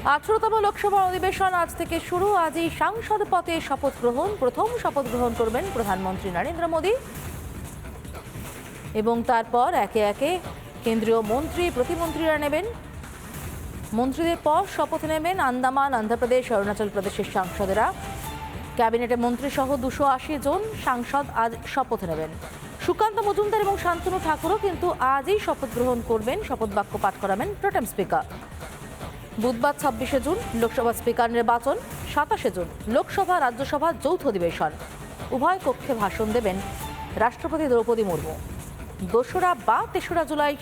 18তম লোকসভা অধিবেশন আজ থেকে শুরু। আজই সাংসদ পদে শপথ গ্রহণ। প্রথম শপথ গ্রহণ করবেন প্রধানমন্ত্রী নরেন্দ্র মোদী এবং তারপর একে একে কেন্দ্রীয় মন্ত্রী প্রতিমন্ত্রীরা নেবেন। মন্ত্রীদের পর শপথ নেবেন আন্দামান, অন্ধ্রপ্রদেশ, অরুণাচল প্রদেশের সাংসদেরা। ক্যাবিনেটে মন্ত্রী সহ 280 জন সাংসদ আজ শপথ নেবেন। সুকান্ত মজুমদার এবং শান্তনু ঠাকুরও কিন্তু আজই শপথ গ্রহণ করবেন। শপথ বাক্য পাঠ করাবেন প্রোটেম স্পিকার। বুধবার 26শে জুন লোকসভা স্পিকার নির্বাচন, 27শে জুন লোকসভা রাজ্যসভা যৌথ অধিবেশন। উভয় কক্ষে ভাষণ দেবেন রাষ্ট্রপতি দ্রৌপদী মুর্মু। 2রা বা 3রা জুলাই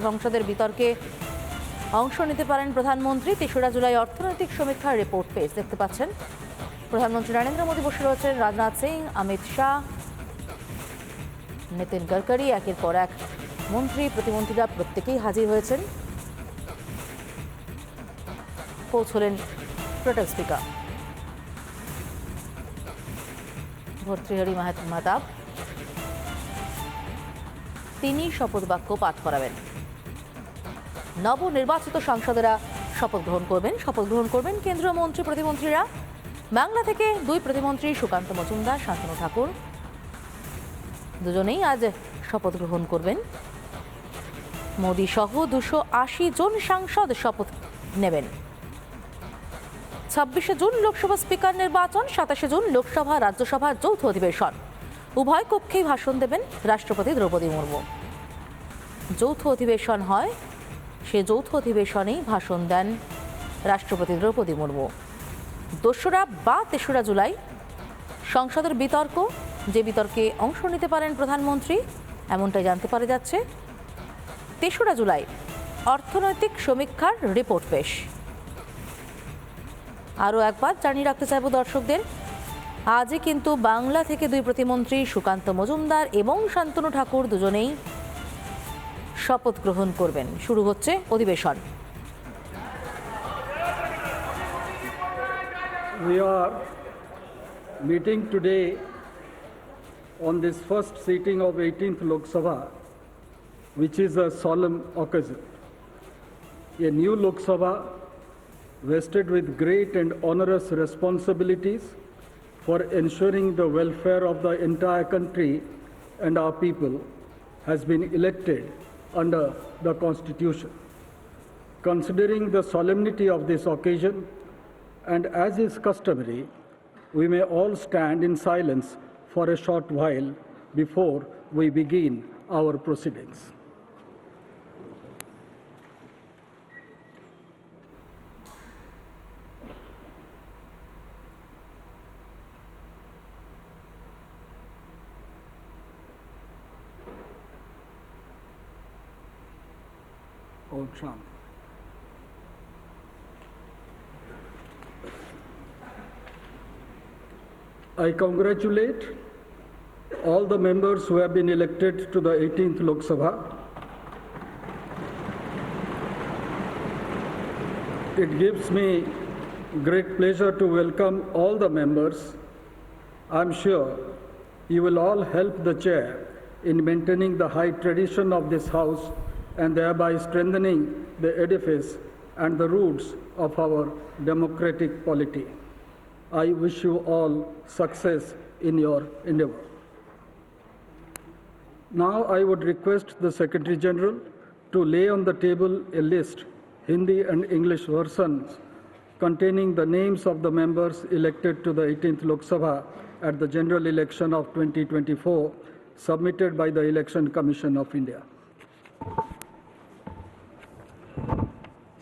সংসদের বিতর্কে অংশ নিতে পারেন প্রধানমন্ত্রী। 3রা জুলাই অর্থনৈতিক সমীক্ষার রিপোর্ট পেশ দেখতে পাচ্ছেন। প্রধানমন্ত্রী নরেন্দ্র মোদী বসে রয়েছেন। রাজনাথ সিং, অমিত শাহ, নিতিন গডকরি, একের পর এক মন্ত্রী প্রতিমন্ত্রীরা প্রত্যেকেই হাজির হয়েছেন। পৌঁছলেন প্রোটেম স্পিকার ভর্তৃহরি মাহতাব। তিনি শপথ বাক্য পাঠ করাবেন। নবনির্বাচিত সাংসদেরা শপথ গ্রহণ করবেন। শপথ গ্রহণ করবেন কেন্দ্রীয় মন্ত্রী প্রতিমন্ত্রীরা। বাংলা থেকে 2 প্রতিমন্ত্রী সুকান্ত মজুমদার, শান্তনু ঠাকুর দুজনেই আজ শপথ গ্রহণ করবেন। মোদী সহ 280 জন সাংসদ শপথ নেবেন। 26শে জুন লোকসভা স্পিকার নির্বাচন, 27শে জুন লোকসভা রাজ্যসভা যৌথ অধিবেশন। উভয় কক্ষেই ভাষণ দেবেন রাষ্ট্রপতি দ্রৌপদী মুর্মু। যৌথ অধিবেশন হয়, সে যৌথ অধিবেশনেই ভাষণ দেন রাষ্ট্রপতি দ্রৌপদী মুর্মু। 2রা বা 3রা জুলাই সংসদের বিতর্ক, যে বিতর্কে অংশ নিতে পারেন প্রধানমন্ত্রী, এমনটাই জানতে পারা যাচ্ছে। 3রা জুলাই অর্থনৈতিক সমীক্ষার রিপোর্ট পেশ। আরও একবার জানিয়ে রাখতে চাইব দর্শকদের, আজই কিন্তু বাংলা থেকে 2 প্রতিমন্ত্রী সুকান্ত মজুমদার এবং শান্তনু ঠাকুর দুজনেই শপথ গ্রহণ করবেন। শুরু হচ্ছে অধিবেশন। We are meeting today on this first sitting of 18th Lok Sabha, which is a solemn occasion. A new Lok Sabha vested with great and onerous responsibilities for ensuring the welfare of the entire country and our people has been elected under the Constitution. Considering the solemnity of this occasion, and as is customary, we may all stand in silence for a short while before we begin our proceedings. Om Shanti. I congratulate all the members who have been elected to the 18th Lok Sabha. It gives me great pleasure to welcome all the members. I'm sure you will all help the chair in maintaining the high tradition of this house and thereby strengthening the edifice and the roots of our democratic polity. I wish you all success in your endeavor. Now I would request the Secretary General to lay on the table a list, Hindi and English versions, containing the names of the members elected to the 18th Lok Sabha at the general election of 2024, submitted by the Election Commission of India.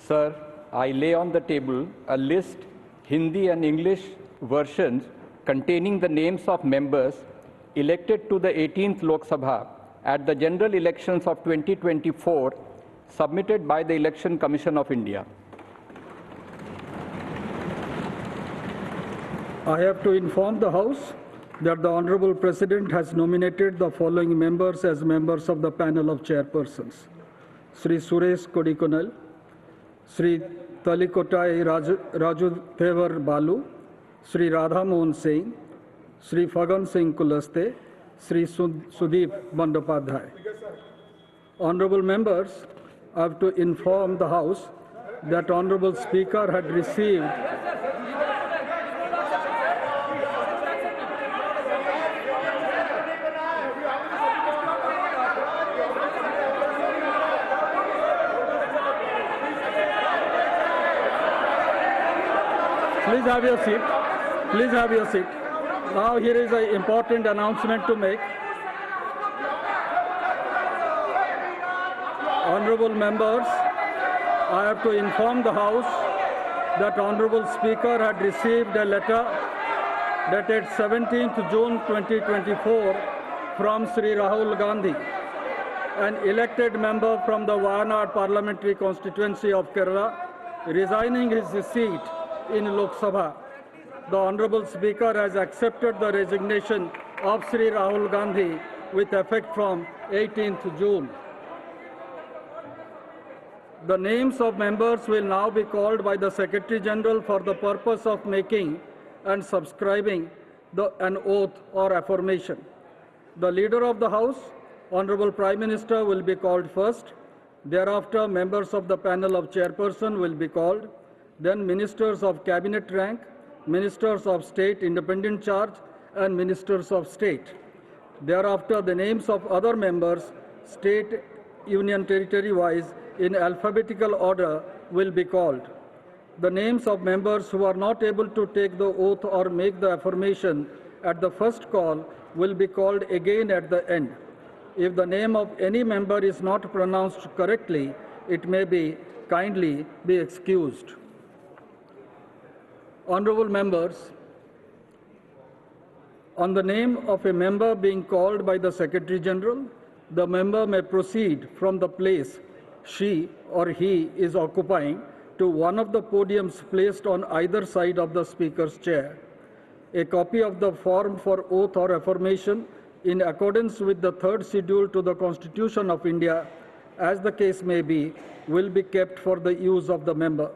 Sir, I lay on the table a list, Hindi and English versions, containing the names of members elected to the 18th Lok Sabha at the general elections of 2024, submitted by the Election Commission of India. I have to inform the House that the Honorable President has nominated the following members as members of the panel of chairpersons: Sri Suresh Kodikonal, Sri Talikotai Raju Thevar Balu, Sri Radha Mohan Singh, Sri Fagan Singh Kulaste, Sri Sudeep Bandopadhyay. Honorable members, I have to inform the House that Honorable Speaker had received Please have your seat. Please have your seat. Now here is an important announcement to make. Honorable members, I have to inform the House that Honorable Speaker had received a letter dated 17th June 2024 from Sri Rahul Gandhi, an elected member from the Wayanad parliamentary constituency of Kerala, resigning his seat in Lok Sabha. The Honorable Speaker has accepted the resignation of Sri Rahul Gandhi with effect from 18th June. The names of members will now be called by the Secretary General for the purpose of making and subscribing an oath or affirmation. The Leader of the House, Honorable Prime Minister, will be called first. Thereafter, members of the panel of chairperson will be called. Then Ministers of Cabinet rank, Ministers of State independent charge, and Ministers of State. Thereafter, the names of other members, state, union territory wise, in alphabetical order will be called. The names of members who are not able to take the oath or make the affirmation at the first call will be called again at the end. If the name of any member is not pronounced correctly, it may be kindly be excused. Honorable members, on the name of a member being called by the Secretary General, the member may proceed from the place she or he is occupying to one of the podiums placed on either side of the Speaker's chair. A copy of the form for oath or affirmation in accordance with the third schedule to the Constitution of India, as the case may be, will be kept for the use of the member.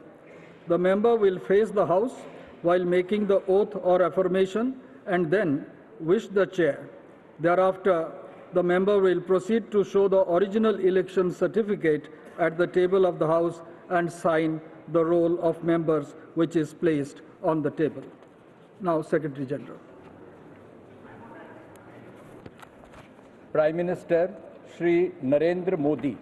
The member will face the House while making the oath or affirmation and then wish the chair. Thereafter, the member will proceed to show the original election certificate at the table of the House and sign the roll of members which is placed on the table. Now, Secretary General. Prime Minister Shri Narendra Modi.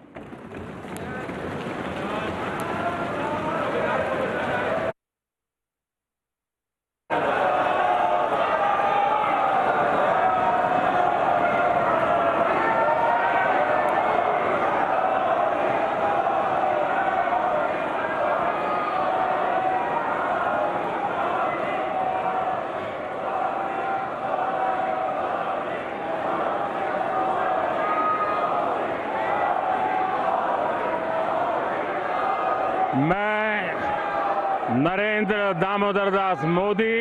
मैं नरेंद्र दामोदर दास मोदी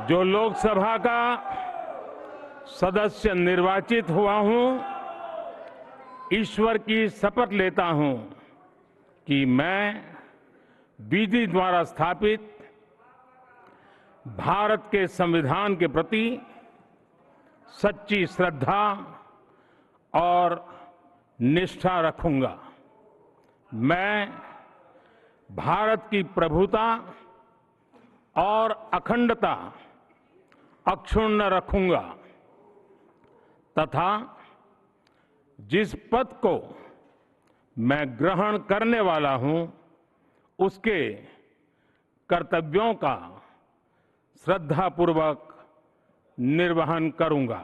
जो लोकसभा का सदस्य निर्वाचित हुआ हूं, ईश्वर की शपथ लेता हूं कि मैं विधि द्वारा स्थापित भारत के संविधान के प्रति सच्ची श्रद्धा और निष्ठा रखूंगा। मैं भारत की प्रभुता और अखंडता अक्षुण्ण रखूंगा तथा जिस पद को मैं ग्रहण करने वाला हूं, उसके कर्तव्यों का श्रद्धापूर्वक निर्वहन करूंगा।